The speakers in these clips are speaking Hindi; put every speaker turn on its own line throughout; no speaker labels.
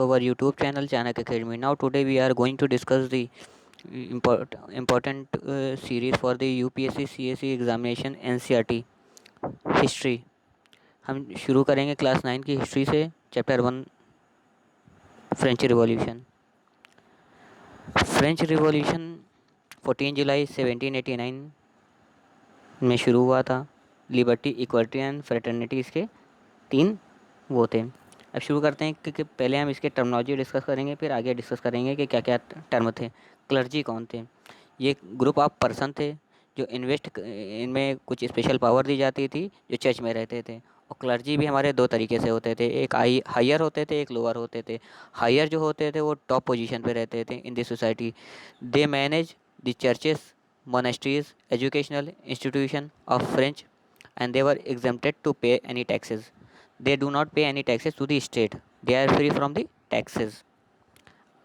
Our YouTube channel Chanak Academy. Now today we are going to discuss the important series for the UPSC CSE examination NCERT history. हम शुरू करेंगे क्लास 9 की हिस्ट्री से। Chapter 1 French revolution. French revolution 14 July 1789 में शुरू हुआ था। लिबर्टी, इक्वलिटी एंड फ्रेटर्निटी इसके 3 वो थे। अब शुरू करते हैं कि पहले हम इसके टर्मिनोलॉजी डिस्कस करेंगे, फिर आगे डिस्कस करेंगे कि क्या क्या टर्म थे। क्लर्जी कौन थे? ये ग्रुप ऑफ पर्सन थे जो इनमें कुछ स्पेशल पावर दी जाती थी, जो चर्च में रहते थे। और क्लर्जी भी हमारे 2 तरीके से होते थे, एक हायर होते थे, एक लोअर होते थे। हायर जो होते थे वो टॉप पोजीशन पे रहते थे in the society. They manage the churches, monasteries, educational institution of French and they were exempted to pay any taxes. They do not pay any taxes to the state, they are free from the taxes.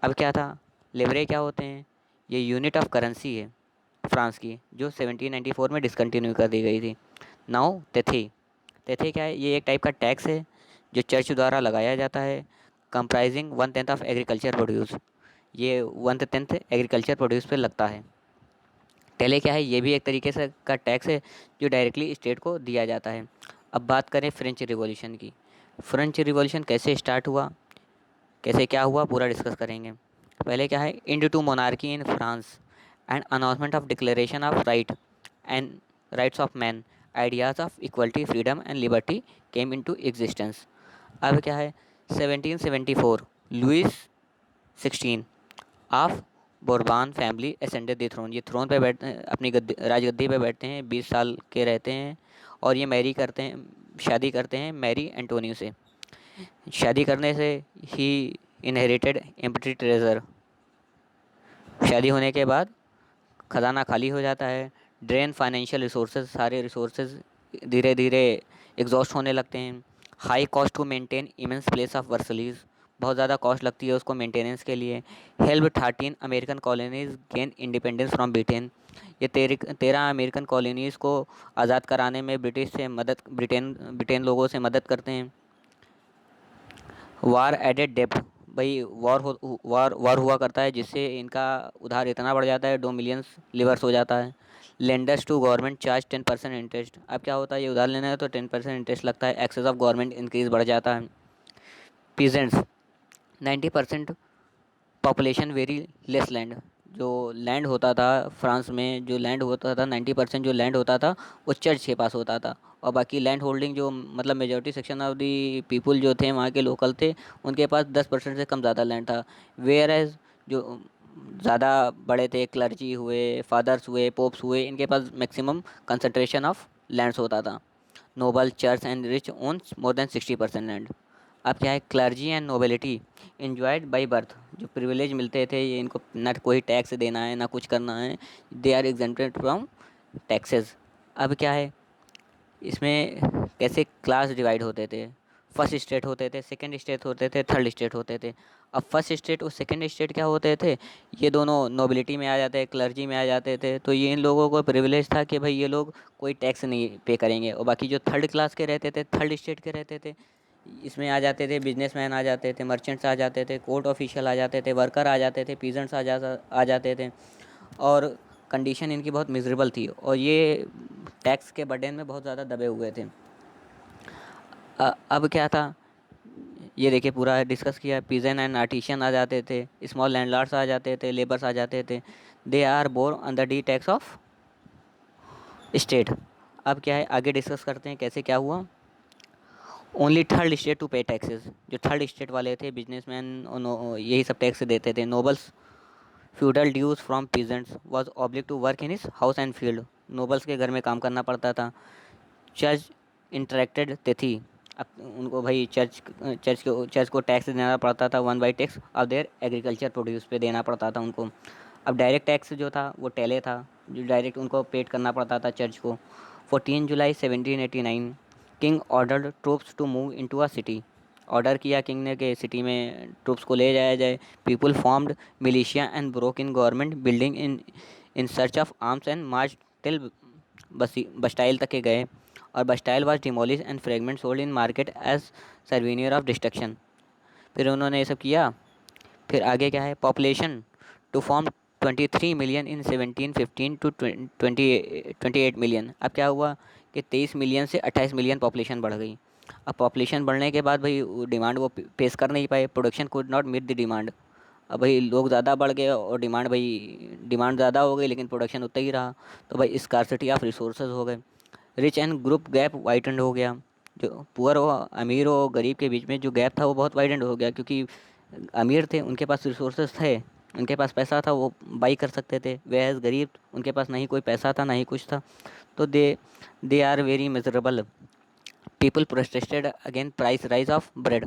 अब क्या था? लेवरे क्या होते हैं? ये यूनिट ऑफ करेंसी है फ्रांस की, जो 1794 में डिसकंटिन्यू कर दी गई थी। नाउ तेथे। तेथे क्या है? ये एक टाइप का टैक्स है जो चर्च द्वारा लगाया जाता है, कंप्राइजिंग 1/10 ऑफ एग्रीकल्चर प्रोड्यूस। ये 1/10 एग्रीकल्चर प्रोड्यूस पे लगता है। टेले क्या है? ये भी एक तरीके से का टैक्स है जो डायरेक्टली स्टेट को दिया जाता है। अब बात करें फ्रेंच रिवॉल्यूशन की। फ्रेंच रिवॉल्यूशन कैसे स्टार्ट हुआ, कैसे क्या हुआ, पूरा डिस्कस करेंगे। पहले क्या है? End to monarchy in France and announcement of declaration of and rights of man, ideas of equality, freedom and liberty came into existence. अब क्या है? 1774 Louis 16 of Bourbon family ascended the throne. ये थ्रोन पे बैठ अपनी राजगद्दी पे बैठते हैं, 20 साल के रहते हैं और ये शादी करते हैं मैरी एंटोनियो से। शादी करने से ही इनहेरिटेड एम्प्टी ट्रेजर। शादी होने के बाद खजाना खाली हो जाता है। ड्रेन फाइनेंशियल रिसोर्सेज, सारे रिसोर्सेज धीरे धीरे एग्जॉस्ट होने लगते हैं। High cost to maintain immense place of Versailles, बहुत ज़्यादा कॉस्ट लगती है उसको मेंटेनेंस के लिए। Help 13 American colonies gain independence from Britain. ये 13 अमेरिकन कॉलोनीज़ को आज़ाद कराने में ब्रिटेन लोगों से मदद करते हैं। वार एडेड डेप्थ, भाई वार हुआ करता है जिससे इनका उधार इतना बढ़ जाता है, 2 मिलियन लिवर्स हो जाता है। Lenders to government charge 10% interest. अब क्या होता है? ये उधार लेना है तो 10% इंटरेस्ट लगता है, एक्सेस ऑफ गवर्नमेंट इंक्रीज बढ़ जाता है। Peasants 90% population very less land. जो लैंड होता था फ्रांस में, जो लैंड होता था 90% जो लैंड होता था वो चर्च के पास होता था। और बाकी लैंड होल्डिंग जो मतलब majority section of the people जो थे वहाँ के लोकल थे, उनके पास 10% से कम ज़्यादा लैंड था। वेयर एज जो ज़्यादा बड़े थे, क्लर्जी हुए, फादर्स हुए, पोप्स हुए, इनके पास मैक्सिमम कंसंट्रेशन ऑफ लैंड्स होता था। Noble, church and rich owns more than 60% land. अब क्या है? Clergy and nobility enjoyed by birth, जो प्रिविलेज मिलते थे, ये इनको ना कोई टैक्स देना है ना कुछ करना है, they are exempted from taxes. अब क्या है इसमें? कैसे क्लास डिवाइड होते थे? फर्स्ट स्टेट होते थे, सेकंड स्टेट होते थे, थर्ड स्टेट होते थे। अब फर्स्ट स्टेट और सेकंड स्टेट क्या होते थे? ये दोनों नोबिलिटी में आ जाते हैं, क्लर्जी में आ जाते थे। तो ये इन लोगों को प्रिविलेज था कि भाई ये लोग कोई टैक्स नहीं पे करेंगे। और बाकी जो थर्ड क्लास के रहते थे, थर्ड स्टेट के रहते थे, इसमें आ जाते थे बिजनेसमैन आ जाते थे, मर्चेंट्स आ जाते थे, कोर्ट ऑफिशियल आ जाते थे, वर्कर आ जाते थे, पीजेंट्स आ जाते थे। और कंडीशन इनकी बहुत मिजरेबल थी और ये टैक्स के बर्डन में बहुत ज़्यादा दबे हुए थे। अब क्या था? ये देखिए पूरा डिस्कस किया। पीजन एंड आर्टिशियन आ जाते थे, स्मॉल लैंडलॉर्ड्स आ जाते थे, लेबर्स आ जाते थे। They are bore under the tax of state. अब क्या है? आगे डिस्कस करते हैं कैसे क्या हुआ। Only third state to pay taxes. जो थर्ड स्टेट वाले थे, बिजनेसमैन, यही सब टैक्स देते थे। Nobles feudal dues from peasants was obliged to work in his house and field. Nobles के घर में काम करना पड़ता था। चर्च इंटरेक्टेड थी। अब उनको भाई चर्च को टैक्स देना पड़ता था, 1/टैक्स और देयर एग्रीकल्चर प्रोड्यूस पे देना पड़ता था उनको। अब डायरेक्ट टैक्स जो था वो टेले था, जो डायरेक्ट उनको पेड करना पड़ता था चर्च को। 14 July 1789 king ordered troops to move into a city. Order किया किंग ने कि सिटी में ट्रूप्स को ले जाया जाए। People formed militia and broke in government building in search of arms and march till Bastille तक के गए। और Bastille was demolish and fragment sold in market as souvenir of destruction. फिर उन्होंने ये सब किया। फिर आगे क्या है, population to form 23 million in 1715 to 28 million. अब क्या हुआ कि 23 मिलियन से 28 मिलियन पॉपुलेशन बढ़ गई। अब पॉपुलेशन बढ़ने के बाद भाई डिमांड वो पेश कर नहीं पाए, production could not meet the demand. अब भाई लोग ज़्यादा बढ़ गए और डिमांड ज़्यादा हो गई लेकिन प्रोडक्शन उतना ही रहा, तो भाई स्कार्सिटी ऑफ रिसोर्सेज हो गए। Rich and group gap widened हो गया, जो पुअर हो अमीर हो गरीब के बीच में जो गैप था वो बहुत वाइडेंड हो गया, क्योंकि अमीर थे उनके पास रिसोर्सेज थे, उनके पास पैसा था, वो बाई कर सकते थे, वह गरीब उनके पास नहीं कोई पैसा था ना ही कुछ था। तो they are very miserable. People protested again price rise of bread.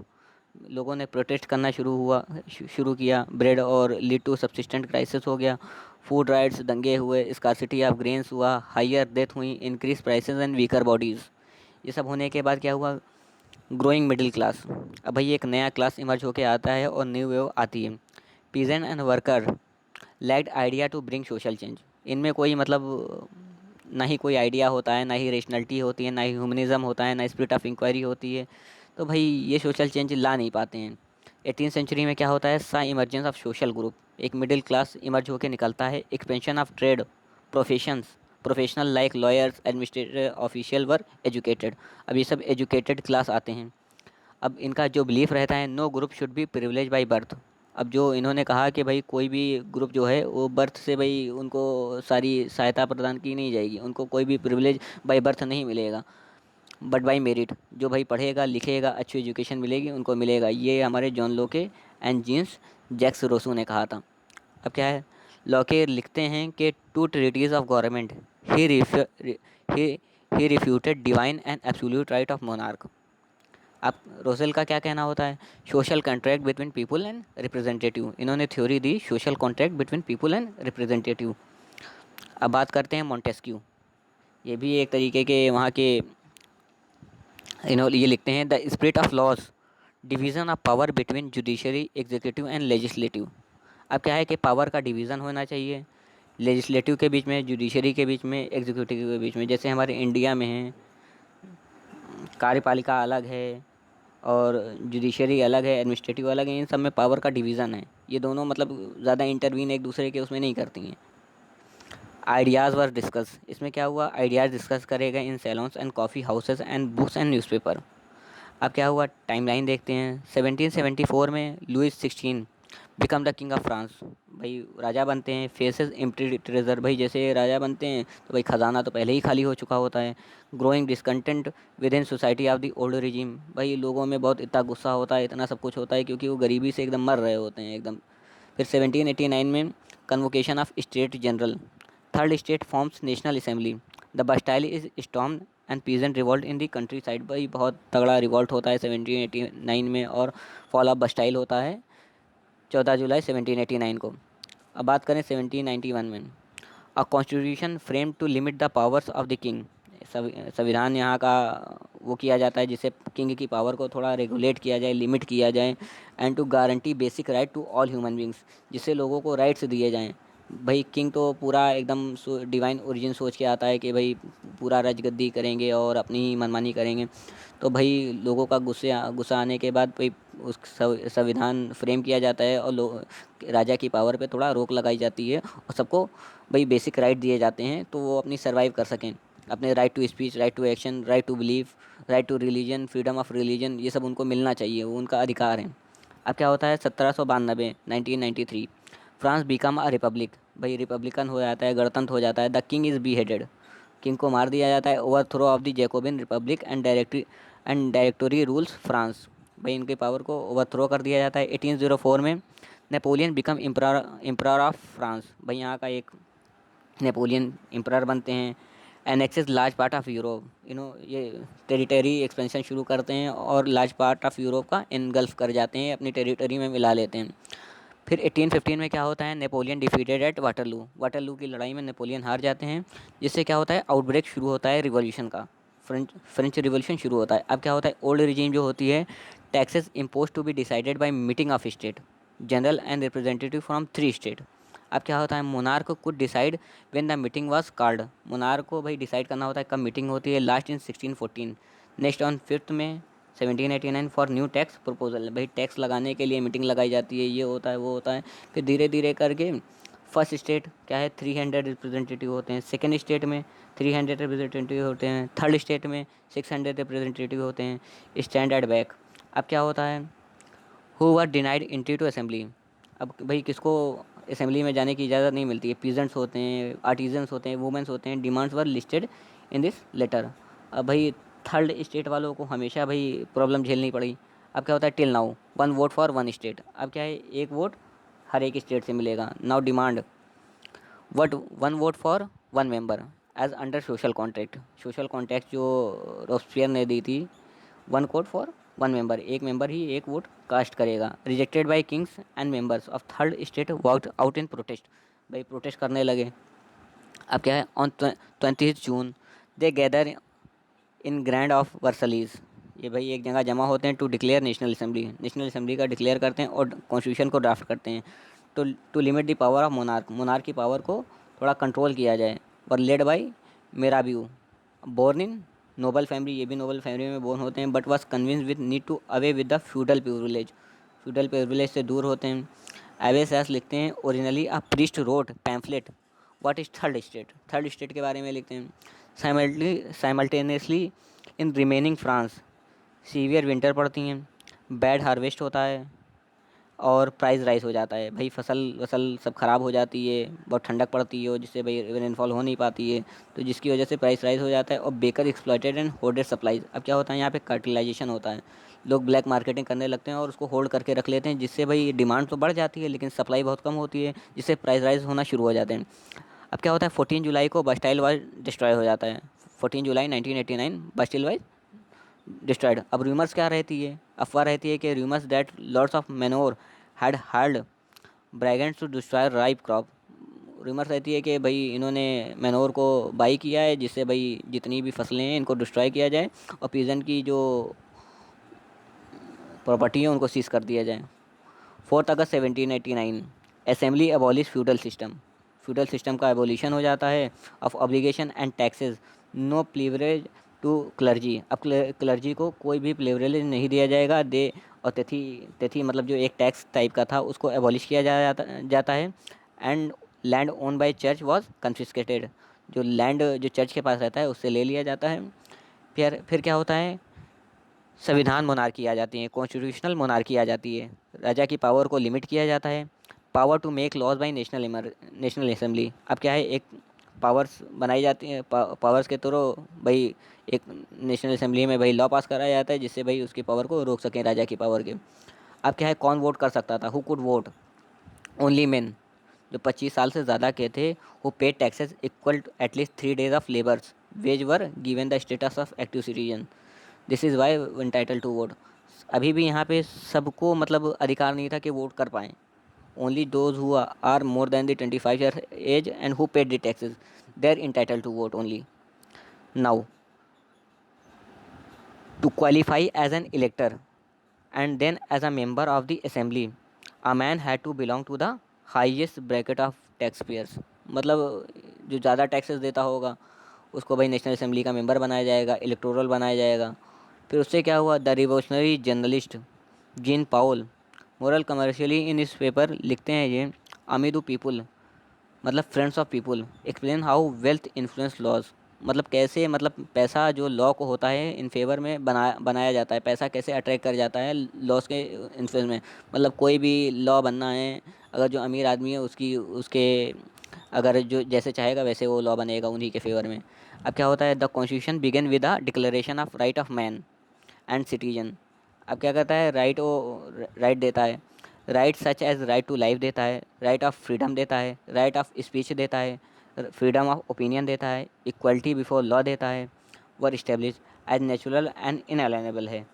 लोगों ने प्रोटेस्ट करना शुरू किया ब्रेड, और लीड टू सब्सिस्टेंट क्राइसिस हो गया। फूड राइट्स दंगे हुए, स्कार्सिटी ऑफ ग्रेन्स हुआ, हाइयर डेथ हुई, increase prices and weaker bodies. ये सब होने के बाद क्या हुआ, ग्रोइंग मिडिल क्लास। अब भाई एक नया क्लास इमर्ज होके आता है और न्यू वेव आती है। Peasant and worker lacked idea to bring social change. इनमें कोई मतलब ना ही कोई आइडिया होता है, ना ही रेशनलिटी होती है, ना ही ह्यूमनिज़्म होता है, ना स्पिरिट ऑफ इंक्वायरी होती है, तो भाई ये सोशल चेंज ला नहीं पाते हैं। 18th सेंचुरी में क्या होता है, सा इमरजेंस ऑफ सोशल ग्रुप, एक मिडिल क्लास इमर्ज होकर निकलता है। Expansion of trade professions, professional like lawyers administrator official were educated. अब ये सब एजुकेटेड क्लास आते हैं। अब इनका जो बिलीफ रहता है, no group should be privilege by birth. अब जो इन्होंने कहा कि भाई कोई भी ग्रुप जो है वो बर्थ से भाई उनको सारी सहायता प्रदान की नहीं जाएगी, उनको कोई भी प्रिविलेज बाय बर्थ नहीं मिलेगा, बट बाय मेरिट। जो भाई पढ़ेगा लिखेगा अच्छी एजुकेशन मिलेगी उनको मिलेगा। ये हमारे जॉन लोके एंड जीन्स जैक्स रोसू ने कहा था। अब क्या है, लॉके लिखते हैं कि two treatises of government he he refuted divine and absolute right of monarch. अब रोसेल का क्या कहना होता है, social contract between people and representative. इन्होंने थ्योरी दी social contract between people and representative. अब बात करते हैं मॉन्टेस्क्यू। ये भी एक तरीके के वहाँ के, इन्होंने ये लिखते हैं, the spirit of laws division of power between judiciary executive and legislative. अब क्या है कि पावर का डिवीज़न होना चाहिए, लेजिस्लेटिव के बीच में, जुडिशरी के बीच में, एग्जीक्यूटिव के बीच में। जैसे हमारे इंडिया में है, कार्यपालिका अलग है और जुडिशरी अलग है, एडमिनिस्ट्रेटिव अलग है, इन सब में पावर का डिवीज़न है। ये दोनों मतलब ज़्यादा इंटरवीन एक दूसरे के उसमें नहीं करती हैं। आइडियाज़ वर डिस्कस, इसमें क्या हुआ, आइडियाज़ डिस्कस करे गए in salons and coffee houses and books and newspaper. अब क्या हुआ, टाइमलाइन देखते हैं। 1774 में Louis 16 become the king of France. भाई राजा बनते हैं, फेसेस एम्प्टी ट्रेजर। भाई जैसे राजा बनते हैं तो भाई खजाना तो पहले ही खाली हो चुका होता है। Growing discontent with in society of the old regime. भाई लोगों में बहुत इतना गुस्सा होता है, इतना सब कुछ होता है, क्योंकि वो गरीबी से एकदम मर रहे होते हैं एकदम। फिर 1789 में convocation of state general, third state forms national assembly, the Bastille is storm and peasant revolt in the countryside. भाई बहुत तगड़ा रिवॉल्ट होता है 1789 में, और फॉल ऑफ बस्टाइल होता है 14 जुलाई 1789 को। अब बात करें 1791 में, a constitution frame to limit the powers of the king. संविधान यहाँ का वो किया जाता है जिससे किंग की पावर को थोड़ा रेगुलेट किया जाए, लिमिट किया जाए। And to guarantee basic right to all human beings, जिससे लोगों को राइट्स दिए जाएँ। भाई किंग तो पूरा एकदम डिवाइन ओरिजिन सोच के आता है कि भाई पूरा राजगद्दी करेंगे और अपनी ही मनमानी करेंगे। तो भाई लोगों का गुस्सा आने के बाद भाई उस संविधान फ्रेम किया जाता है, और राजा की पावर पे थोड़ा रोक लगाई जाती है, और सबको भाई बेसिक राइट दिए जाते हैं तो वो अपनी सर्वाइव कर सकें। अपने right to speech, right to action, right to belief, right to religion, freedom of religion, ये सब उनको मिलना चाहिए, वो उनका अधिकार है। अब क्या होता है, 1792 1993 फ्रांस बिकम अ रिपब्लिक। भाई रिपब्लिकन हो जाता है, गणतंत्र हो जाता है। The king is beheaded, king को मार दिया जाता है। Overthrow of the Jacobin republic and directory rules France. भाई इनके पावर को ओवर थ्रो कर दिया जाता है। 1804 में Napoleon become emperor of France. भाई यहाँ का एक नेपोलियन एम्परर बनते हैं। Annexes large part of Europe, ये टेरिटरी एक्सपेंशन शुरू करते हैं और लार्ज पार्ट ऑफ यूरोप का इनगल्फ कर जाते हैं, अपनी टेरिटरी में मिला लेते हैं। फिर 1815 में क्या होता है, Napoleon defeated at Waterloo. Waterloo की लड़ाई में नेपोलियन हार जाते हैं, जिससे क्या होता है, आउटब्रेक शुरू होता है रिवॉल्यूशन का, फ्रेंच रिवॉल्यूशन शुरू होता है। अब क्या होता है, ओल्ड रिजीम जो होती है, taxes impose to be decided by meeting of state, general and representative from 3 state. अब क्या होता है, monarch could decide when the meeting was called. Monarch को भाई डिसाइड करना होता है कब मीटिंग होती है, लास्ट इन 1614। नेक्स्ट ऑन 5 में 1789 फॉर न्यू टैक्स प्रपोजल, भाई टैक्स लगाने के लिए मीटिंग लगाई जाती है, ये होता है वो होता है। फिर धीरे धीरे करके फर्स्ट स्टेट क्या है 300 रिप्रेजेंटेटिव होते हैं, सेकेंड स्टेट में 300 रिप्रेजेंटेटिव होते हैं, थर्ड स्टेट में 600 रिप्रेजेंटेटिव होते हैं, स्टैंड एट बैक। अब क्या होता है, who were denied entry to assembly, अब भाई किसको असेंबली में जाने की इजाज़त नहीं मिलती है, पीजेंट्स होते हैं, आर्टिजन्स होते हैं, वुमेंस होते हैं, demands were listed in this letter. अब भाई थर्ड स्टेट वालों को हमेशा भाई प्रॉब्लम झेलनी पड़ी। अब क्या होता है, till now one vote for one state, अब क्या है एक वोट हर एक स्टेट से मिलेगा। Now demand what one vote for one member as under social contract, social contract जो रॉस्पियर ने दी थी, one vote for one member, एक मेंबर ही एक वोट कास्ट करेगा। Rejected by kings and members of third state walked out in protest, भाई प्रोटेस्ट करने लगे। अब क्या है, on 20 June they gather in grand of Versailles, ये भाई एक जगह जमा होते हैं to declare national assembly, national assembly का डिक्लेयर करते हैं और कॉन्स्टिट्यूशन को ड्राफ्ट करते हैं। To limit the power of monarch, monarch की पावर को थोड़ा कंट्रोल किया जाए। और led by Mirabeau, born in noble family, ये भी नोबल फैमिली में बोर्न होते हैं, but was convinced with need to away with the feudal privilege, feudal privilege से दूर होते हैं। एवेसास लिखते हैं originally a priest road pamphlet what is third state, third state के बारे में लिखते हैं। Simultaneously in remaining France severe winter पड़ती हैं, बैड हार्वेस्ट होता है और प्राइस राइज हो जाता है, भाई फसल वसल सब ख़राब हो जाती है, बहुत ठंडक पड़ती है और जिससे भाई रेनफॉल हो नहीं पाती है, तो जिसकी वजह से प्राइस राइज हो जाता है। और baker exploited and holded supplies, अब क्या होता है यहाँ पे कार्टेलाइजेशन होता है, लोग ब्लैक मार्केटिंग करने लगते हैं और उसको होल्ड करके रख लेते हैं, जिससे भाई डिमांड तो बढ़ जाती है लेकिन सप्लाई बहुत कम होती है, जिससे प्राइस राइज होना शुरू हो जाते हैं। अब क्या होता है, 14 जुलाई को बस्टाइल वाज डिस्ट्रॉय हो जाता है, 14 जुलाई 1989 बस्टाइल वाज डिस्ट्रॉयड। अब रूमर्स क्या रहती है, अफवाह रहती है कि rumours that lords of manor had hired brigands to destroy ripe crop, rumours रहती है कि भाई इन्होंने मैनोर को बाई किया है जिससे भाई जितनी भी फसलें हैं इनको डिस्ट्रॉय किया जाए और पीजन की जो प्रॉपर्टी है उनको सीज कर दिया जाए। 4 August 1789 assembly abolish feudal system, feudal system का एबोलिशन हो जाता है। Of obligation and taxes, no privilege to clergy, अब क्लर्जी को कोई भी प्लीवरेज नहीं दिया जाएगा। दे और तिथि, तिथि मतलब जो एक टैक्स टाइप का था उसको एबॉलिश किया जाता है। And land own by church was confiscated, जो लैंड जो चर्च के पास रहता है उससे ले लिया जाता है। फिर क्या होता है, संविधान मोनार्की आ जाती है, कॉन्स्टिट्यूशनल मोनार्की आ जाती है, राजा की पावर को लिमिट किया जाता है। Power to make laws by national assembly, अब क्या है एक पावर्स बनाई जाती हैं, पावर्स के थ्रू भाई एक नेशनल असेंबली में भाई लॉ पास कराया जाता है जिससे भाई उसकी पावर को रोक सकें राजा की पावर के। अब क्या है, कौन वोट कर सकता था, who could vote, only men, जो 25 साल से ज़्यादा के थे, who paid taxes equal to at least 3 days of labours wage were given the status of active citizen, this is why entitle to vote. अभी भी यहाँ पे सबको मतलब अधिकार नहीं था कि वोट कर पाएँ, only those who are more than the 25 year age and who paid the taxes they are entitle to vote only. Now to qualify as an elector and then as a member of the assembly a man had to belong to the highest bracket of taxpayers, मतलब जो ज़्यादा टैक्सेस देता होगा उसको भाई नेशनल असेंबली का मेंबर बनाया जाएगा, इलेक्टोरल बनाया जाएगा। फिर उससे क्या हुआ, the revolutionary journalist Jean Paul Marat commercially in इस पेपर लिखते हैं ये, अमीदू पीपुल मतलब friends of people explain how wealth influence laws, मतलब कैसे मतलब पैसा जो लॉ को होता है इन फेवर में बनाया जाता है, पैसा कैसे अट्रैक्ट कर जाता है लॉज के इन्फ्लुएंस में। मतलब कोई भी लॉ बनना है, अगर जो अमीर आदमी है उसकी उसके अगर जो जैसे चाहेगा वैसे वो लॉ बनेगा उन्हीं के फेवर में। अब क्या होता है, the constitution begin with the declaration of right of man and citizen, अब क्या करता है, राइट देता है, right such as right to life देता है, राइट ऑफ फ्रीडम देता है, राइट ऑफ स्पीच देता है, फ्रीडम ऑफ ओपिनियन देता है, इक्वलिटी बिफोर लॉ देता है, were establish as natural and inalienable है।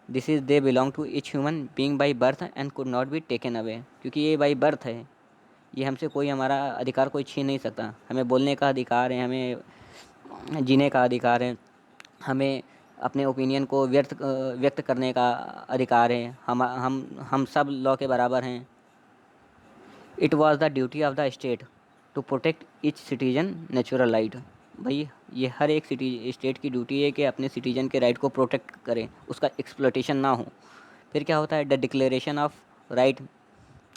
This is they belong to each human being by birth and could not be taken away, क्योंकि ये बाई बर्थ है, ये हमसे कोई हमारा अधिकार कोई छीन नहीं सकता। हमें बोलने का अधिकार है, हमें जीने का अधिकार है, हमें अपने ओपिनियन को व्यक्त करने का अधिकार है, हम सब लॉ के बराबर हैं। It was the duty of the state to protect each citizen natural right, भाई ये हर एक सिटी स्टेट की ड्यूटी है कि अपने सिटीजन के राइट को प्रोटेक्ट करें, उसका एक्सप्लॉयटेशन ना हो। फिर क्या होता है, the declaration of right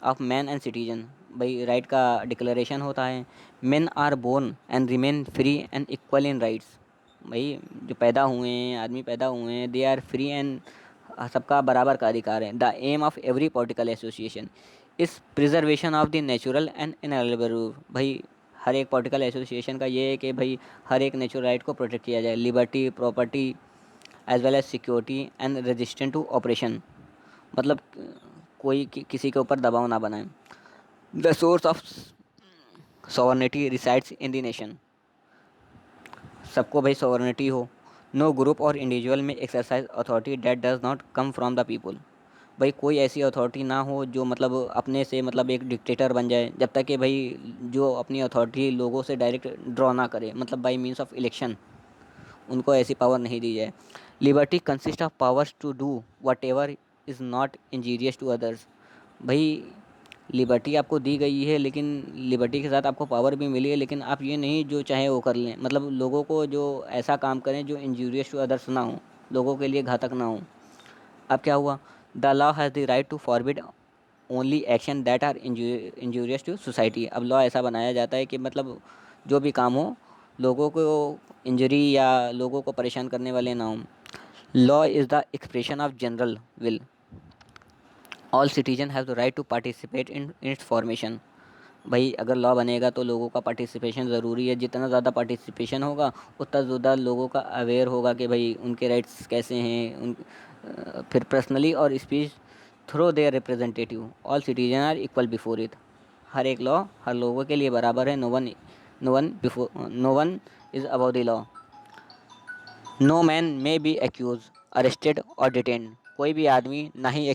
of man and citizen. भाई राइट का डिक्लेरेशन होता है, men are born and remain free and equal in rights. भाई जो पैदा हुए हैं, आदमी पैदा हुए हैं, दे आर फ्री एंड सबका बराबर का अधिकार है। The aim of every political association is preservation of the natural and ineligible. भाई हर एक पॉलिटिकल एसोसिएशन का ये है कि भाई हर एक नेचुरल राइट को प्रोटेक्ट किया जाए, liberty, property as well as security and resistant to operation. मतलब कोई किसी के ऊपर दबाव ना बनाए। The source of sovereignty resides in the nation. सबको भाई सॉवर्निटी हो। No group or individual may exercise authority that does not come from the people. भाई कोई ऐसी अथॉरिटी ना हो जो मतलब अपने से मतलब एक डिक्टेटर बन जाए, जब तक कि भाई जो अपनी अथॉरिटी लोगों से डायरेक्ट ड्रॉ ना करे, मतलब बाई मीन्स ऑफ इलेक्शन उनको ऐसी पावर नहीं दी जाए। Liberty consist of powers to do whatever is not injurious to others. भाई लिबर्टी आपको दी गई है, लेकिन लिबर्टी के साथ आपको पावर भी मिली है, लेकिन आप ये नहीं जो चाहे वो कर लें, मतलब लोगों को जो ऐसा काम करें जो इंजूरियस टू अदर्स ना हो, लोगों के लिए घातक ना हो। अब क्या हुआ, the law has the right to forbid only action that are injurious to society. अब लॉ ऐसा बनाया जाता है कि मतलब जो भी काम हो लोगों को इंजरी या लोगों को परेशान करने वाले ना हों। Law is the expression of general will. All citizen have the right to participate in its formation. भाई अगर लॉ बनेगा तो लोगों का पार्टिसिपेशन ज़रूरी है। जितना ज़्यादा पार्टिसिपेशन होगा उतना ज़्यादा लोगों का अवेयर होगा कि भाई उनके राइट्स कैसे हैं। फिर पर्सनली और speech through their representative. All citizen are equal before it. हर एक लॉ हर लोगों के लिए बराबर है। No one is above the law. No man may be accused arrested और डिटेन। कोई भी आदमी ना ही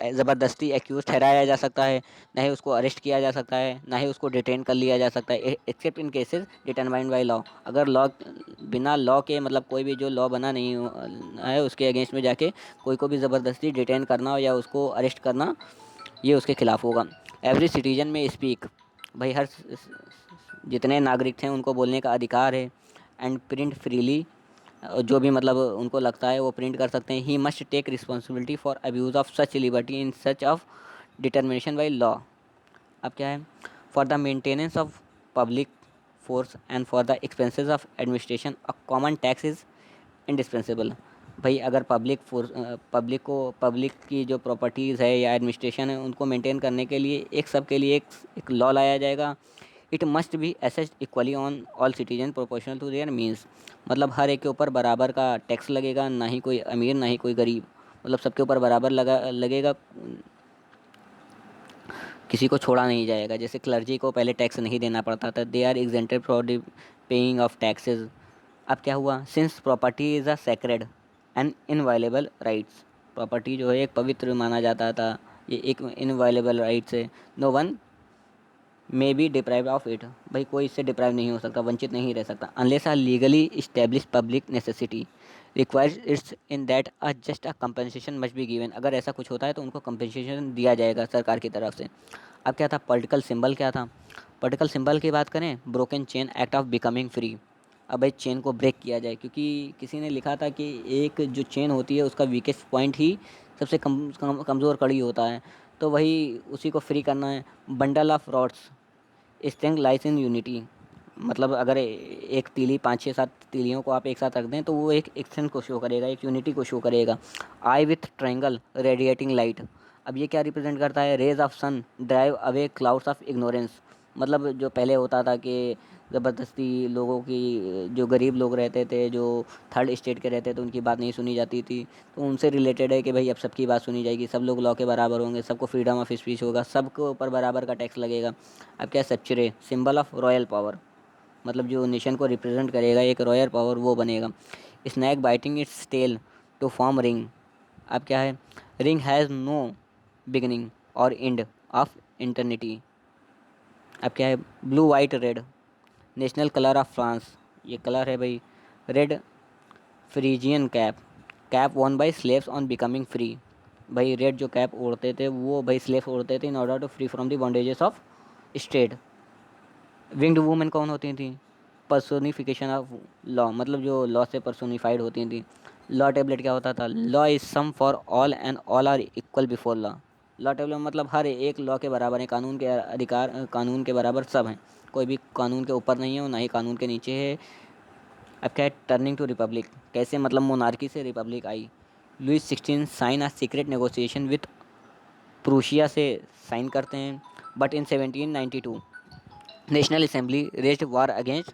ज़बरदस्ती एक्यूज ठहराया जा सकता है, ना ही उसको अरेस्ट किया जा सकता है, ना ही उसको डिटेन कर लिया जा सकता है, accept in cases determined by law. अगर लॉ बिना लॉ के मतलब कोई भी जो लॉ बना नहीं है उसके अगेंस्ट में जाके कोई को भी ज़बरदस्ती डिटेन करना हो या उसको अरेस्ट करना, ये उसके खिलाफ होगा। एवरी सिटीजन में स्पीक। भाई हर जितने नागरिक थे उनको बोलने का अधिकार है। And print freely. जो भी मतलब उनको लगता है वो प्रिंट कर सकते हैं। He must take responsibility for abuse of such liberty in such of determination by law. अब क्या है, for the maintenance of public force and for the expenses of administration a common tax is indispensable. भाई अगर पब्लिक की जो प्रॉपर्टीज़ है या एडमिनिस्ट्रेशन है उनको मेंटेन करने के लिए एक सब के लिए एक लॉ लाया जाएगा। It must be assessed equally on all citizen proportional to their means. मतलब हर एक के ऊपर बराबर का टैक्स लगेगा, ना ही कोई अमीर ना ही कोई गरीब, मतलब सबके ऊपर बराबर लगेगा। किसी को छोड़ा नहीं जाएगा। जैसे क्लर्जी को पहले टैक्स नहीं देना पड़ता था, they are exempted for the paying of taxes. अब क्या हुआ, since property is a sacred and inviolable rights. Property जो है एक पवित्र माना जाता था, ये एक इनवायलेबल राइट्स है। No one may be deprive of it. भाई कोई इससे डिप्राइव नहीं हो सकता, वंचित नहीं रह सकता। Unless a legally establish public necessity requires it's in that a just a compensation must be given. अगर ऐसा कुछ होता है तो उनको कंपनसेशन दिया जाएगा सरकार की तरफ से। अब क्या था, पॉलिटिकल सिंबल क्या था। पॉलिटिकल सिंबल की बात करें, broken chain act of becoming free. अब भाई चेन को ब्रेक किया जाए, क्योंकि किसी ने लिखा था कि एक जो चेन होती है उसका वीकेस्ट पॉइंट ही सबसे कमज़ोर कड़ी होता है, तो वही उसी को फ्री करना है। Bundle of rods strength lies in unity. मतलब अगर एक तीली 5 6 7 तीलियों को आप एक साथ रख दें तो वो एक स्ट्रेंथ को शो करेगा, एक यूनिटी को शो करेगा। Eye with triangle radiating light. अब ये क्या रिप्रेजेंट करता है, rays of sun drive away clouds of ignorance. मतलब जो पहले होता था कि ज़बरदस्ती लोगों की, जो गरीब लोग रहते थे, जो थर्ड स्टेट के रहते थे, उनकी बात नहीं सुनी जाती थी, तो उनसे रिलेटेड है कि भाई अब सबकी बात सुनी जाएगी, सब लोग लॉ के बराबर होंगे, सबको फ्रीडम ऑफ स्पीच होगा, सबको ऊपर बराबर का टैक्स लगेगा। अब क्या, सेक्चुरे सिंबल ऑफ रॉयल पावर। मतलब जो नेशन को रिप्रेजेंट करेगा एक रॉयल पावर वो बनेगा। Snake biting its tail to form ring. अब क्या है, रिंग हैज़ नो बिगनिंग और एंड ऑफ इंटरनिटी। अब क्या है, blue white red national colour of France. ये कलर है भाई। Red Phrygian cap, cap worn by slaves on becoming free. भाई रेड जो कैप ओढ़ते थे वो भाई स्लेव्स ओढ़ते थे in order to free from the bondages of state. Winged women कौन होती थी, पर्सोनिफिकेशन ऑफ लॉ, मतलब जो लॉ से पर्सोनिफाइड होती थी। लॉ टेबलेट क्या होता था? Law is same for all and all are equal before law. Law tablet मतलब हर एक लॉ के बराबर है, कानून के अधिकार कानून के बराबर सब हैं, कोई भी कानून के ऊपर नहीं है और ना ही कानून के नीचे है। अब क्या है, टर्निंग टू रिपब्लिक, कैसे मतलब मोनार्की से रिपब्लिक आई। Louis 16 sign a secret negotiation with Prussia से साइन करते हैं, but in 1792 national assembly raised war against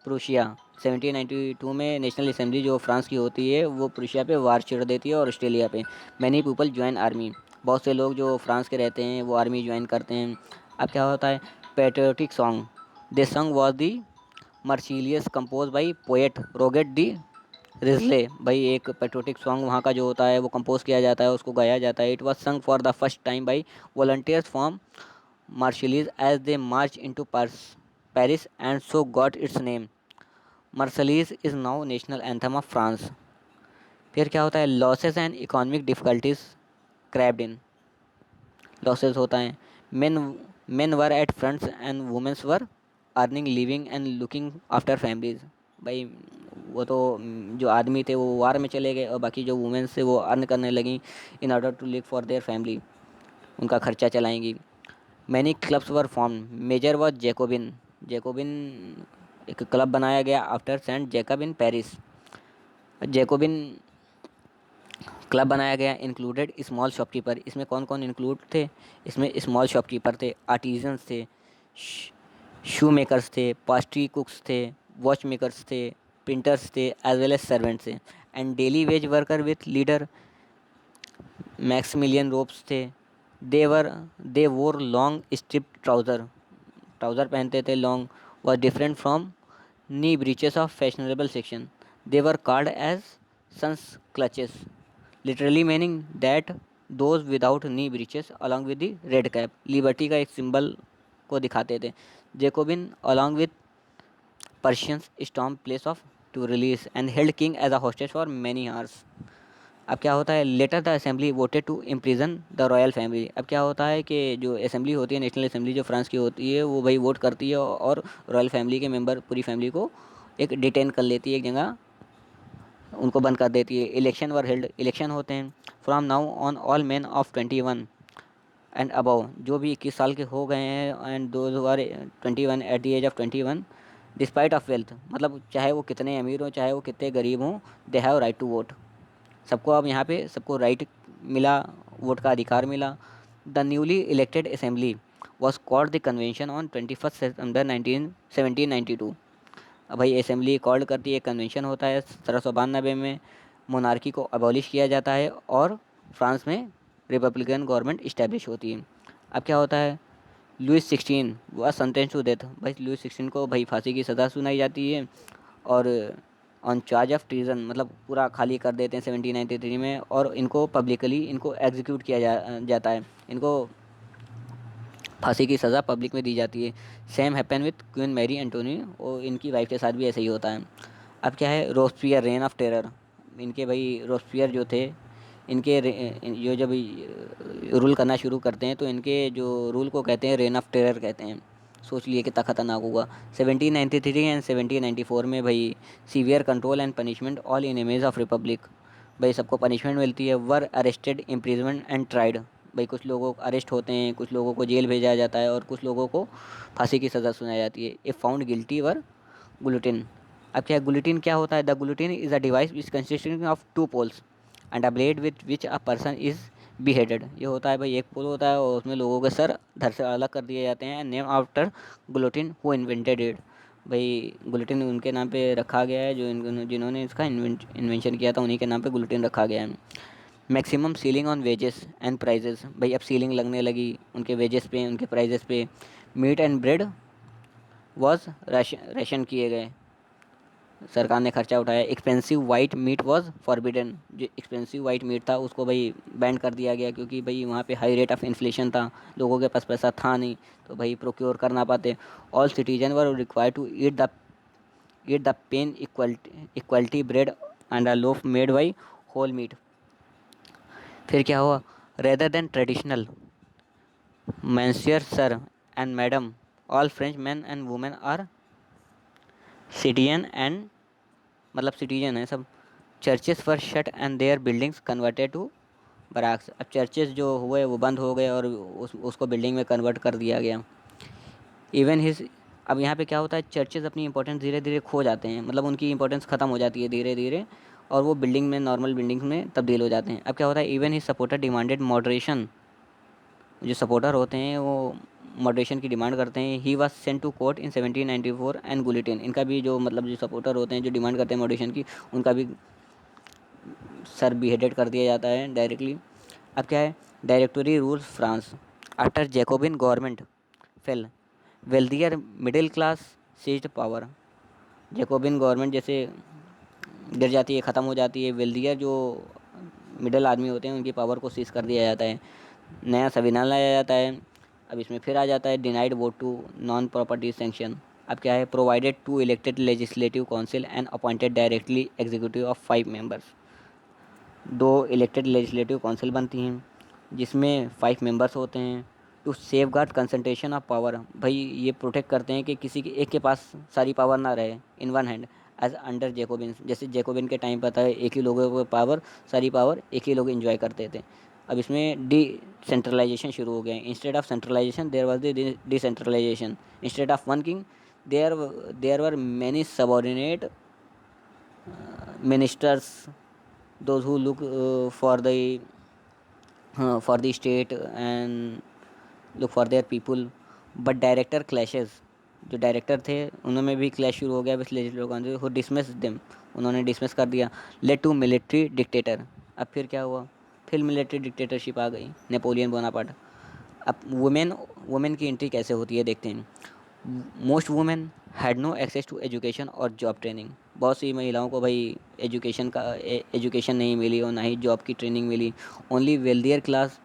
Prussia. 1792 में नेशनल असेंबली जो फ्रांस की होती है वो प्रूशिया पे वार छिड़ देती है और ऑस्ट्रेलिया पे। मैनी पीपल ज्वाइन आर्मी, बहुत से लोग जो फ्रांस के रहते हैं वो आर्मी ज्वाइन करते हैं। अब क्या होता है, patriotic song, this song was the Marseillaise compose by poet Roget de Lisle. भाई एक पेट्रोटिक सॉन्ग वहाँ का जो होता है वो कंपोज किया जाता है, उसको गाया जाता है। It was sung for the first time by volunteers from Marseilles as they march into Paris and so got its name. Marseillaise is now national anthem of France. फिर क्या होता है, losses and economic difficulties cropped in, losses होता है। Men men were at fronts and womens were earning living and looking after families. भाई वो तो जो आदमी थे वो वार में चले गए और बाकी जो वुमेन्स थे वो अर्न करने लगी in order to live for their family, उनका खर्चा चलाएंगी। Many clubs were form, major was Jacobin, Jacobin एक क्लब बनाया गया after Saint Jacob in Paris. Jacobin club बनाया गया, इंक्लूडेड स्मॉल शॉपकीपर, इसमें कौन कौन इंक्लूड थे? इसमें स्मॉल शॉपकीपर थे, आर्टिजन्स थे, शू मेकर्स थे, पास्ट्री कुक्स थे, वॉच मेकर्स थे, प्रिंटर्स थे, एज वेल एज सर्वेंट्स थे। And daily wage worker with leader Maximilian Robes थे। देवर दे वोर लॉन्ग स्ट्रिप ट्राउज़र, ट्राउज़र पहनते थे long, was different from knee breeches of fashionable section. They were called as sans culottes, literally meaning that those without knee breeches along with the red cap, liberty का एक सिंबल को दिखाते थे। Jacobin along with Parisians storm palace of Tuileries and held king as a hostage for many hours. अब क्या होता है, later the assembly voted to imprison the royal family. अब क्या होता है कि जो असेंबली होती है, नेशनल असेंबली जो फ्रांस की होती है, वो भाई वोट करती है और रॉयल फैमिली के मेंबर पूरी फैमिली को एक डिटेन कर लेती है, एक जगह उनको बंद कर देती है। इलेक्शन वर हेल्ड, इलेक्शन होते हैं। From now on all man of 21 and above, जो भी 21 साल के हो गए हैं एंड दो are 21 at the age of 21 despite of wealth, मतलब चाहे वो कितने अमीर हों चाहे वो कितने गरीब हों, they have right to vote. सबको अब यहाँ पे सबको राइट मिला, वोट का अधिकार मिला। The newly elected assembly was called the convention on 21 सितंबर 1792। अब भाई असेंबली कॉल्ड करती है, कन्वेंशन होता है 1792 में, मोनार्की को अबॉलिश किया जाता है और फ्रांस में रिपब्लिकन गवर्नमेंट इस्टेब्लिश होती है। अब क्या होता है, लुइस 16 वह सेंटेंस टू डेथ, भाई लुइस 16 को भाई फांसी की सज़ा सुनाई जाती है और ऑन चार्ज ऑफ ट्रीजन, मतलब पूरा खाली कर देते हैं 1793 में, और इनको पब्लिकली इनको एग्जीक्यूट किया जाता है, इनको फांसी की सज़ा पब्लिक में दी जाती है। Same happen with queen Marie Antoinette और इनकी वाइफ के साथ भी ऐसा ही होता है। अब क्या है, रोस्पियर रेन ऑफ टेरर, इनके भाई रोस्पियर जो थे, इनके जो जब रूल करना शुरू करते हैं तो इनके जो रूल को कहते हैं रेन ऑफ टेरर कहते हैं। सोच लिए कितना खतरनाक होगा। 1793 एंड 1794 में भाई severe control and punishment all in image of Republic, भाई सबको पनिशमेंट मिलती है। Were arrested imprisonment and tried, भाई कुछ लोगों को अरेस्ट होते हैं, कुछ लोगों को जेल भेजा जाता है और कुछ लोगों को फांसी की सज़ा सुनाई जाती है। If found guilty were guillotine. अब क्या गुलेटिन क्या होता है, the guillotine is a device which consisting of two poles and a blade with which a person is beheaded. ये होता है भाई एक पोल होता है और उसमें लोगों के सर धड़ से अलग कर दिए जाते हैं। Name after guillotine who invented it, भाई गुलेटिन उनके नाम पे रखा गया है जो जिन्होंने इसका इन्वेंशन किया था, उन्हीं के नाम पे गुलेटिन रखा गया है। Maximum ceiling on wages and prices, भाई अब सीलिंग लगने लगी उनके वेजेस पे, उनके प्राइजेस पे। Meat and bread was ration किए गए, सरकार ने खर्चा उठाया। Expensive white meat was forbidden, जो एक्सपेंसिव वाइट मीट था उसको भाई बैंड कर दिया गया, क्योंकि भाई वहाँ पे हाई रेट ऑफ इन्फ्लेशन था, लोगों के पास पैसा था नहीं तो भाई प्रोक्योर कर ना पाते। All citizen were required to eat the pain equality bread and a loaf made by whole wheat. फिर क्या हुआ, rather than traditional monsieur sir and madam, all French man and women are citizen and मतलब सिटीजन है सब। Churches were shut and their buildings converted to barracks. अब चर्चेस जो हुए वो बंद हो गए और उसको बिल्डिंग में कन्वर्ट कर दिया गया। इवन हिज अब यहाँ पे क्या होता है, चर्चेस अपनी इंपॉर्टेंस धीरे धीरे खो जाते हैं, मतलब उनकी इंपॉर्टेंस ख़त्म हो जाती है धीरे धीरे, और वो बिल्डिंग में नॉर्मल बिल्डिंग्स में तब्दील हो जाते हैं। अब क्या होता है, even he supporter demanded moderation. जो सपोर्टर होते हैं वो मॉडरेशन की डिमांड करते हैं। He was sent to court in 1794 and guillotine. इनका भी जो मतलब जो सपोर्टर होते हैं जो डिमांड करते हैं मॉडरेशन की, उनका भी सर बिहेडेड कर दिया जाता है डायरेक्टली। अब क्या है, directory rules France after Jacobin government fell, wealthier middle class seized power. Jacobin government जैसे गिर जाती है, ख़त्म हो जाती है, वेल्दियर जो मिडिल आदमी होते हैं उनकी पावर को सीज कर दिया जाता है। नया संविधान लाया जाता है। अब इसमें फिर आ जाता है denied vote to non property sanction. अब क्या है, provided to elected legislative council and appointed directly executive of 5 members. दो इलेक्टेड लेजिस्लेटिव काउंसिल बनती हैं जिसमें 5 मेंबर्स होते हैं। To safeguard concentration of power, भाई ये प्रोटेक्ट करते हैं कि किसी के एक के पास सारी पावर ना रहे in one hand, as under Jacobin. जैसे जेकोबिन के टाइम पता है एक ही लोगों को पावर, सारी पावर एक ही लोग इंजॉय करते थे। अब इसमें डिसेंट्रलाइजेशन शुरू हो गया। Instead of centralisation there was the decentralisation. Instead of one king there there were many subordinate ministers, those who look for the state and look for their people। But director clashes, जो डायरेक्टर थे उनमें भी क्लैश शुरू हो गया with legislative who dismiss them. उन्होंने डिसमिस कर दिया। Led to military dictator. अब फिर क्या हुआ, फिर मिलिट्री डिक्टेटरशिप आ गई, नेपोलियन बोनापार्ट। अब वुमेन वुमेन की एंट्री कैसे होती है देखते हैं। Most women had no access to education और जॉब ट्रेनिंग। बहुत सी महिलाओं को भाई एजुकेशन नहीं मिली और ना ही जॉब की ट्रेनिंग मिली। Only wealthier class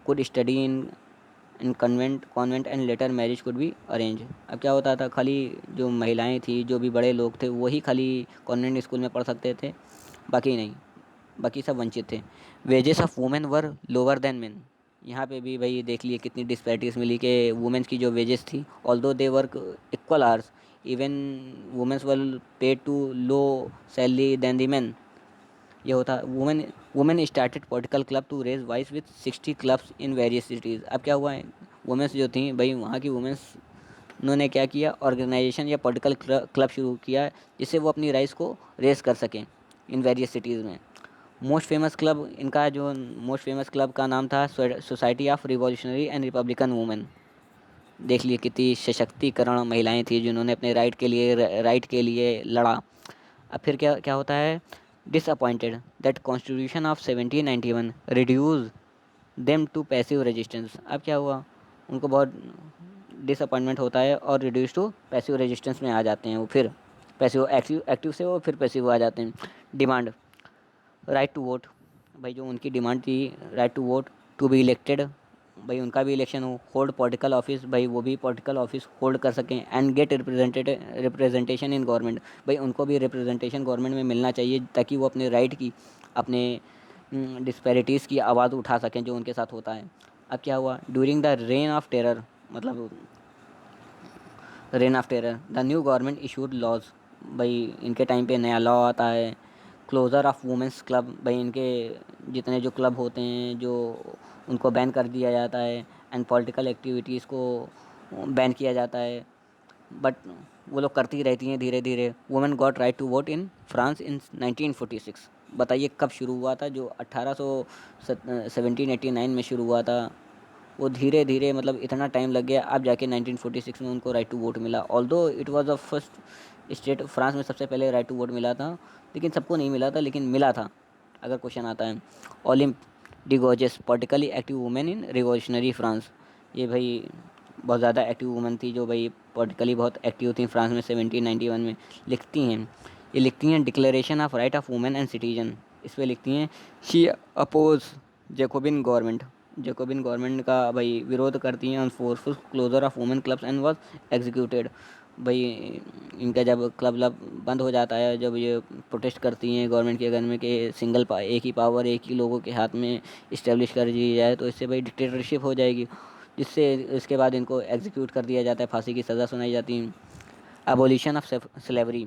could study in convent and later marriage could be arrange. अब क्या होता था, खाली जो महिलाएं थी, जो भी बड़े लोग थे, वही खाली कॉन्वेंट स्कूल में पढ़ सकते थे, बाकी नहीं, बाकी सब वंचित थे। Wages of women were lower than main. यहाँ पे भी भाई देख लिए कितनी डिस्पैरिटीज मिली कि वुमेन्स की जो वेजेस थी, although they work equal hours, even womens were paid too low salary then the man. ये होता women women started political club to raise voice with 60 clubs in various cities. अब क्या हुआ है, वुमेन्स जो थी भाई वहाँ की वुमेन्स, उन्होंने क्या किया, ऑर्गेनाइजेशन या पॉलिटिकल क्लब शुरू किया जिससे वो अपनी राइट्स को रेस कर सकें इन वेरियस सिटीज़ में। मोस्ट फेमस क्लब इनका जो मोस्ट फेमस क्लब का नाम था society of revolutionary and Republican women. देख लिए कितनी सशक्तिकरण महिलाएं थी जिन्होंने अपने राइट के लिए लड़ा। अब फिर क्या क्या होता है, disappointed that constitution of 1791 reduce them to passive resistance. अब क्या हुआ, उनको बहुत डिसअपॉइंटमेंट होता है और रिड्यूस टू पैसिव रेजिस्टेंस में आ जाते हैं। वो फिर पैसिव एक्टिव एक्टिव से वो फिर पैसिव आ जाते हैं। डिमांड राइट टू वोट, भाई जो उनकी डिमांड थी right to vote, to be elected, भाई उनका भी इलेक्शन हो, होल्ड पॉलिटिकल ऑफिस, भाई वो भी पॉलिटिकल ऑफिस होल्ड कर सकें, and get representation in government, भाई उनको भी रिप्रेजेंटेशन गवर्नमेंट में मिलना चाहिए ताकि वो अपने राइट की, अपने डिस्पैरिटीज़ की आवाज़ उठा सकें जो उनके साथ होता है। अब क्या हुआ, during the reign of terror, मतलब reign of terror the new government issued laws, भाई इनके टाइम पे नया लॉ आता है। क्लोज़र ऑफ वुमेंस क्लब, भाई इनके जितने जो क्लब होते हैं जो उनको बैन कर दिया जाता है, एंड पॉलिटिकल एक्टिविटीज़ को बैन किया जाता है, बट वो लोग करती रहती हैं धीरे धीरे। Women got right to vote in France in 1946। बताइए कब शुरू हुआ था, जो 1789 में शुरू हुआ था, वो धीरे धीरे मतलब इतना टाइम लग गया, अब जाके 1946 में उनको राइट टू वोट मिला। Although it was the first state, France में सबसे पहले राइट टू वोट मिला था, लेकिन सबको नहीं मिला था, लेकिन मिला था। अगर क्वेश्चन आता है, Olympe de Gouges politically active women in revolutionary France. ये भाई बहुत ज़्यादा एक्टिव वुमेन थी जो भाई पॉलिटिकली बहुत एक्टिव थी फ्रांस में 1791 में। लिखती हैं, ये लिखती हैं declaration of right of women and citizen. इस पर लिखती हैं, she oppose Jacobin government, Jacobin government का भाई विरोध करती हैं, forceful closure of women clubs and was executed. भाई इनका जब क्लब लब बंद हो जाता है, जब ये प्रोटेस्ट करती हैं गवर्नमेंट के अगेंस्ट में कि एक ही पावर एक ही लोगों के हाथ में इस्टेब्लिश कर दी जाए, तो इससे भाई डिक्टेटरशिप हो जाएगी, जिससे इसके बाद इनको एग्जीक्यूट कर दिया जाता है, फांसी की सज़ा सुनाई जाती है। एबोलिशन ऑफ स्लेवरी,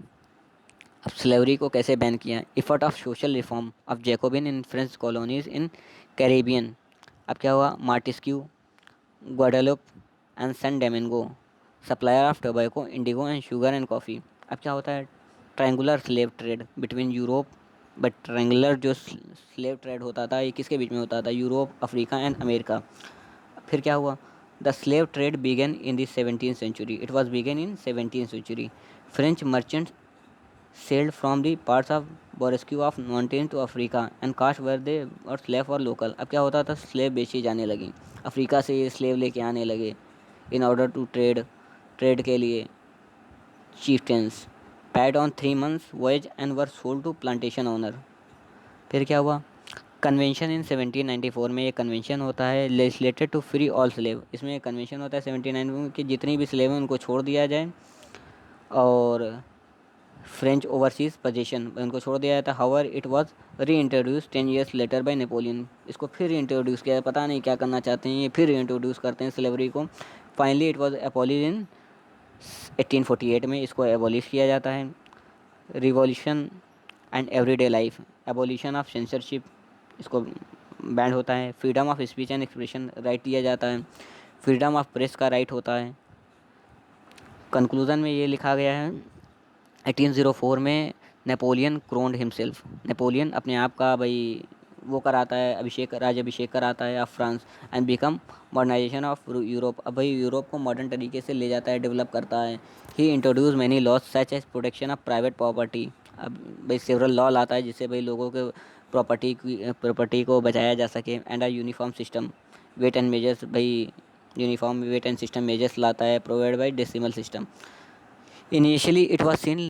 अब स्लेवरी को कैसे बैन किया। Effort of social reform of Jacobin in French colonies in Caribbean, अब क्या हुआ, Martinique, Guadeloupe and San Domingo, supplier of tobacco, indigo and sugar and coffee. अब क्या होता है, triangular slave trade between Europe, but triangular जो स्लेव ट्रेड होता था ये किसके बीच में होता था, यूरोप, अफ्रीका एंड अमेरिका। फिर क्या हुआ, the slave trade began in the 17th century, it was began in 17th century. French merchants sailed from the parts of Borescu of mountain to Africa and caste where they were slave or local। अब क्या होता था, स्लेव बेची जाने लगी, अफ्रीका से ये स्लेव लेके आने लगे इन ऑर्डर टू ट्रेड के लिए। chieftains paid on 3 months voyage and were sold to plantation owner। फिर क्या हुआ, कन्वेंशन इन 1794 में ये कन्वेंशन होता है, legislated to free all slave, इसमें ये कन्वेंशन होता है 1794 में कि जितनी भी स्लेव हैं उनको छोड़ दिया जाए और फ्रेंच ओवरसीज पोजीशन उनको छोड़ दिया जाता। However it was reintroduce 10 years later by Napoleon, इसको फिर इंट्रोड्यूस किया, पता नहीं क्या करना चाहते हैं ये, फिर इंट्रोड्यूस करते हैं स्लेवरी को। फाइनली इट वाज एबॉलिश इन 1848 में इसको एबॉलिश किया जाता है। Revolution and everyday life, abolition of censorship, इसको बैंड होता है। Freedom of speech and expression right दिया जाता है। फ्रीडम ऑफ प्रेस का राइट होता है। कंक्लूजन में ये लिखा गया है 1804 में नेपोलियन क्रोन्ड हिमसेल्फ, नेपोलियन अपने आप का भाई वो कराता है, अभिषेक, राज अभिषेक कराता है of France and become modernisation of Europe, अब भाई यूरोप को मॉडर्न तरीके से ले जाता है, डेवलप करता है। He introduce many laws such as protection of private property, अब भाई सेवरल लॉ लाता है जिससे भाई लोगों के प्रॉपर्टी को बचाया जा सके। And a uniform system weight and measures, भाई uniform weight and system measures लाता है, provide by decimal system. Initially it was scene